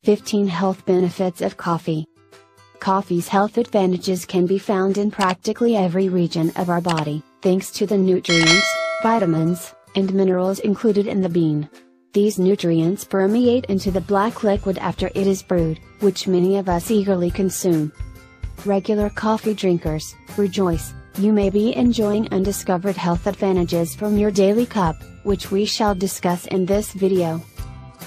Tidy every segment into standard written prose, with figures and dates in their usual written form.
15 Health Benefits of Coffee. Coffee's health advantages can be found in practically every region of our body, thanks to the nutrients, vitamins, and minerals included in the bean. These nutrients permeate into the black liquid after it is brewed, which many of us eagerly consume. Regular coffee drinkers, rejoice, you may be enjoying undiscovered health advantages from your daily cup, which we shall discuss in this video.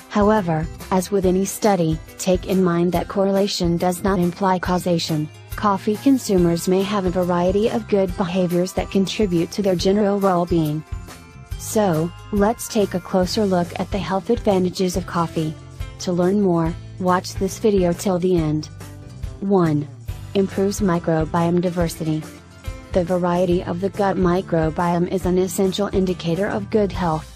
However, as with any study, take in mind that correlation does not imply causation. Coffee consumers may have a variety of good behaviors that contribute to their general well-being. So, let's take a closer look at the health advantages of coffee. To learn more, watch this video till the end. 1. Improves microbiome diversity. The variety of the gut microbiome is an essential indicator of good health.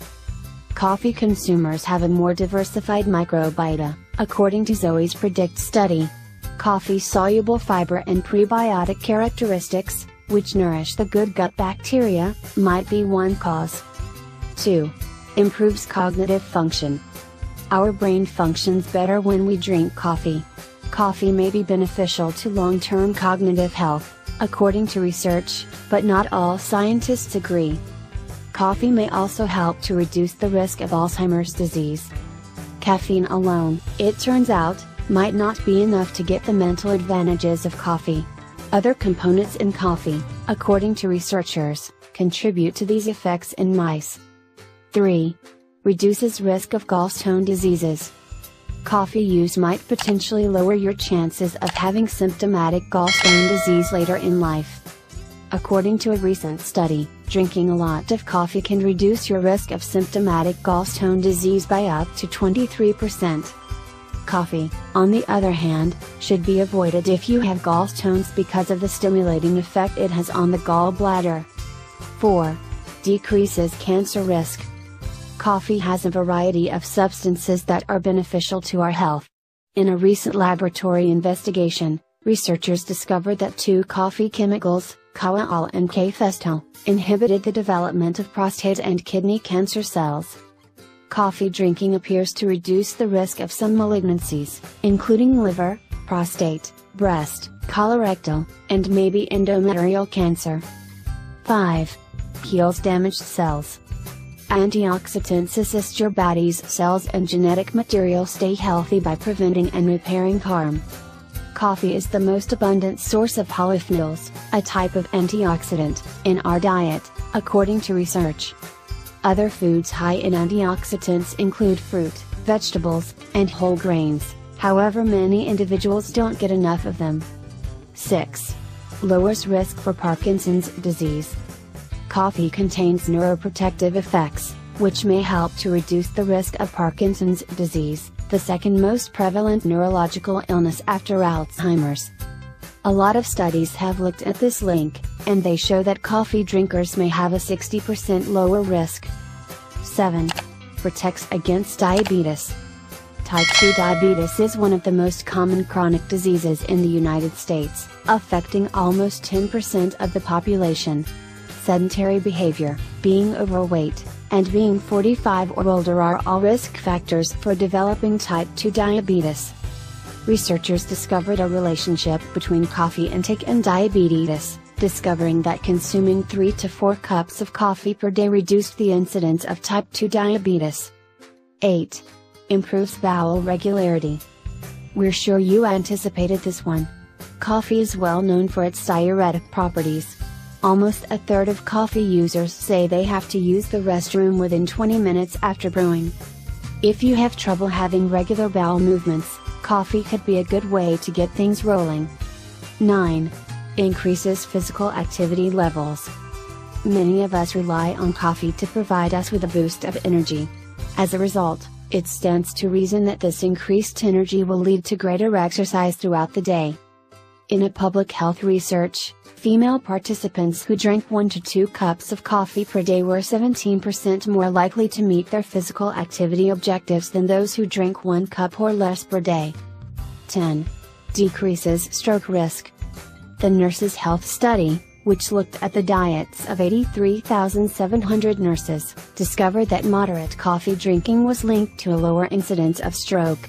Coffee consumers have a more diversified microbiota, according to Zoe's Predict study. Coffee's soluble fiber and prebiotic characteristics, which nourish the good gut bacteria, might be one cause. 2. Improves cognitive function. Our brain functions better when we drink coffee. Coffee may be beneficial to long-term cognitive health, according to research, but not all scientists agree. Coffee may also help to reduce the risk of Alzheimer's disease. Caffeine alone, it turns out, might not be enough to get the mental advantages of coffee. Other components in coffee, according to researchers, contribute to these effects in mice. 3. Reduces risk of gallstone diseases. Coffee use might potentially lower your chances of having symptomatic gallstone disease later in life. According to a recent study, drinking a lot of coffee can reduce your risk of symptomatic gallstone disease by up to 23%. Coffee, on the other hand, should be avoided if you have gallstones because of the stimulating effect it has on the gallbladder. 4. Decreases cancer risk. Coffee has a variety of substances that are beneficial to our health. In a recent laboratory investigation, researchers discovered that two coffee chemicals, CAOL and K-phestol, inhibited the development of prostate and kidney cancer cells. Coffee drinking appears to reduce the risk of some malignancies, including liver, prostate, breast, colorectal, and maybe endometrial cancer. 5. Heals damaged cells. Antioxidants assist your body's cells and genetic material stay healthy by preventing and repairing harm. Coffee is the most abundant source of polyphenols, a type of antioxidant, in our diet, according to research. Other foods high in antioxidants include fruit, vegetables, and whole grains, however many individuals don't get enough of them. 6. Lowers risk for Parkinson's disease. Coffee contains neuroprotective effects, which may help to reduce the risk of Parkinson's disease, the second most prevalent neurological illness after Alzheimer's. A lot of studies have looked at this link, and they show that coffee drinkers may have a 60% lower risk. 7. Protects against diabetes. Type 2 diabetes is one of the most common chronic diseases in the United States, affecting almost 10% of the population. Sedentary behavior, being overweight, and being 45 or older are all risk factors for developing type 2 diabetes. Researchers discovered a relationship between coffee intake and diabetes, discovering that consuming 3 to 4 cups of coffee per day reduced the incidence of type 2 diabetes. 8. Improves bowel regularity. We're sure you anticipated this one. Coffee is well known for its diuretic properties. Almost a third of coffee users say they have to use the restroom within 20 minutes after brewing. If you have trouble having regular bowel movements, coffee could be a good way to get things rolling. 9. Increases physical activity levels. Many of us rely on coffee to provide us with a boost of energy. As a result, it stands to reason that this increased energy will lead to greater exercise throughout the day. In a public health research, female participants who drank 1 to 2 cups of coffee per day were 17% more likely to meet their physical activity objectives than those who drank 1 cup or less per day. 10. Decreases stroke risk. The Nurses' Health Study, which looked at the diets of 83,700 nurses, discovered that moderate coffee drinking was linked to a lower incidence of stroke.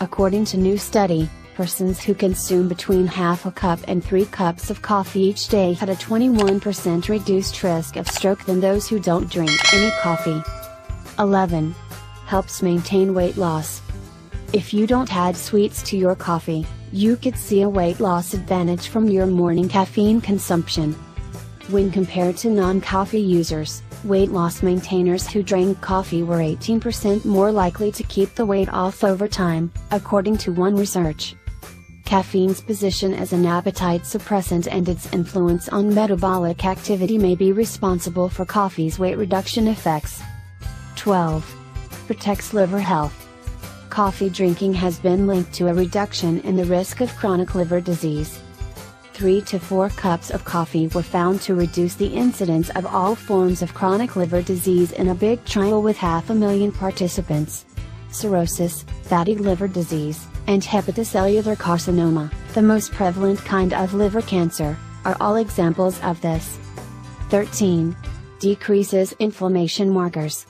According to new study, persons who consume between half a cup and 3 cups of coffee each day had a 21% reduced risk of stroke than those who don't drink any coffee. 11. Helps maintain weight loss. If you don't add sweets to your coffee, you could see a weight loss advantage from your morning caffeine consumption. When compared to non-coffee users, weight loss maintainers who drank coffee were 18% more likely to keep the weight off over time, according to one research. Caffeine's position as an appetite suppressant and its influence on metabolic activity may be responsible for coffee's weight reduction effects. 12. Protects liver health. Coffee drinking has been linked to a reduction in the risk of chronic liver disease. 3 to 4 cups of coffee were found to reduce the incidence of all forms of chronic liver disease in a big trial with 500,000 participants. Cirrhosis, fatty liver disease, and hepatocellular carcinoma, the most prevalent kind of liver cancer, are all examples of this. 13. Decreases inflammation markers.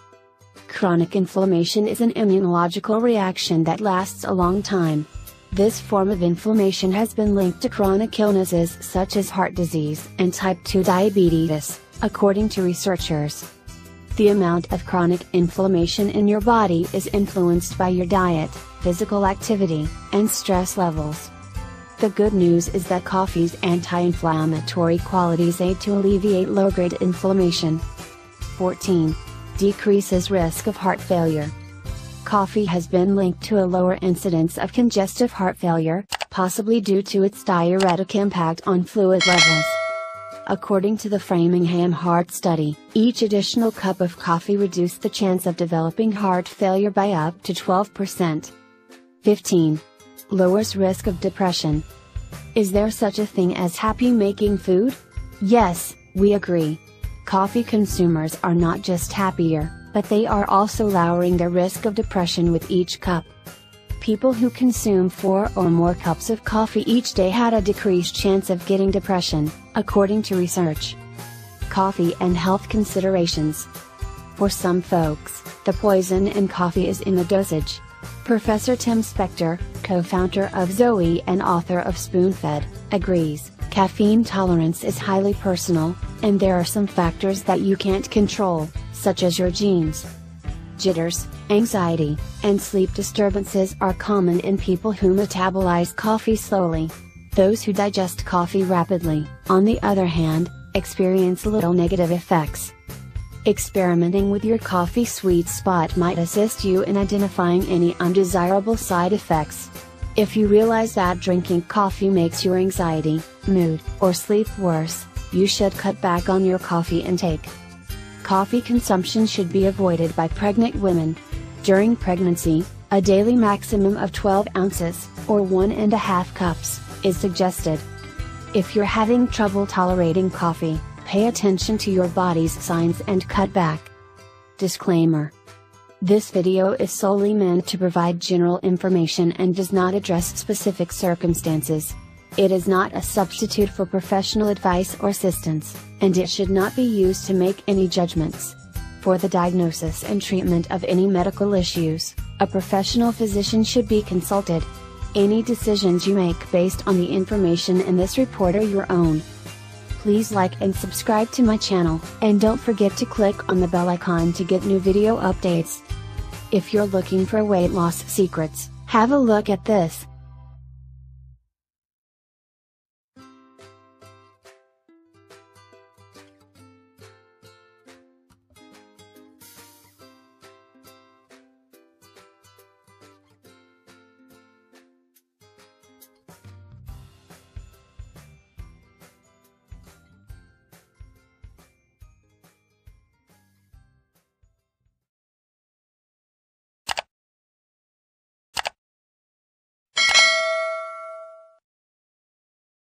Chronic inflammation is an immunological reaction that lasts a long time. This form of inflammation has been linked to chronic illnesses such as heart disease and type 2 diabetes, according to researchers. The amount of chronic inflammation in your body is influenced by your diet, physical activity, and stress levels. The good news is that coffee's anti-inflammatory qualities aid to alleviate low-grade inflammation. 14. Decreases risk of heart failure. Coffee has been linked to a lower incidence of congestive heart failure, possibly due to its diuretic impact on fluid levels. According to the Framingham Heart Study, each additional cup of coffee reduced the chance of developing heart failure by up to 12%. 15. Lowers risk of depression. Is there such a thing as happy-making food? Yes, we agree. Coffee consumers are not just happier, but they are also lowering their risk of depression with each cup. People who consume 4 or more cups of coffee each day had a decreased chance of getting depression, according to research. Coffee and health considerations. For some folks, the poison in coffee is in the dosage. Professor Tim Spector, co-founder of Zoe and author of Spoon-Fed, agrees. Caffeine tolerance is highly personal, and there are some factors that you can't control, such as your genes. Jitters, anxiety, and sleep disturbances are common in people who metabolize coffee slowly. Those who digest coffee rapidly, on the other hand, experience little negative effects. Experimenting with your coffee sweet spot might assist you in identifying any undesirable side effects. If you realize that drinking coffee makes your anxiety, mood, or sleep worse, you should cut back on your coffee intake. Coffee consumption should be avoided by pregnant women. During pregnancy, a daily maximum of 12 ounces, or 1.5 cups, is suggested. If you're having trouble tolerating coffee, pay attention to your body's signs and cut back. Disclaimer. This video is solely meant to provide general information and does not address specific circumstances. It is not a substitute for professional advice or assistance, and it should not be used to make any judgments. For the diagnosis and treatment of any medical issues, a professional physician should be consulted. Any decisions you make based on the information in this report are your own. Please like and subscribe to my channel, and don't forget to click on the bell icon to get new video updates. If you're looking for weight loss secrets, have a look at this.